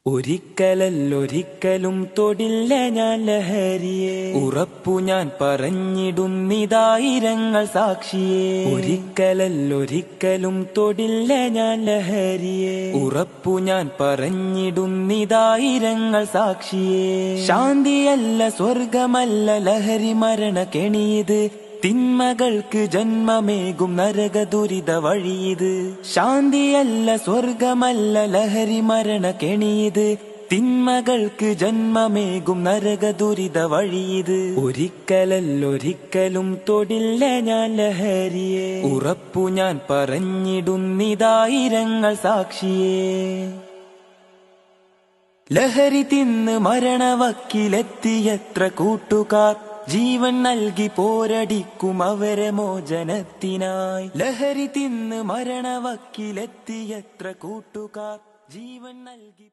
ഒരിക്കലല്ലൊരിക്കലും തൊടില്ല ഞാൻ ലഹരിയെ, ഉറപ്പു ഞാൻ പറഞ്ഞിടുന്നിതായിരങ്ങൾ സാക്ഷിയെ. ഒരിക്കലല്ലൊരിക്കലും തൊടില്ല ഞാൻ ലഹരിയെ, ഉറപ്പു ഞാൻ പറഞ്ഞിടുന്നിതായിരങ്ങൾ സാക്ഷിയെ. ശാന്തിയല്ല സ്വർഗമല്ല ലഹരി മരണ കെണിയത്, തിന്മകൾക്ക് ജന്മമേകും നരക ദുരിത വഴിയത്. ശാന്തിയല്ല സ്വർഗമല്ല ലഹരി മരണ കെണിയത്, തിന്മകൾക്ക് ജന്മമേകും നരക ദുരിത വഴിയത്. ഒരിക്കലല്ലൊരിക്കലും തൊടില്ല ഞാൻ ലഹരിയെ, ഉറപ്പു ഞാൻ പറഞ്ഞിടുന്നിതായിരങ്ങൾ സാക്ഷിയെ. ലഹരി തിന്ന് മരണവക്കിലെത്തിയത്ര കൂട്ടുകാർ, ജീവൻ നൽകി പോരടിക്കും അവരെ മോചനത്തിനായി. ലഹരി തിന്ന് മരണവക്കിലെത്തിയത്ര കൂട്ടുകാർ, ജീവൻ നൽകി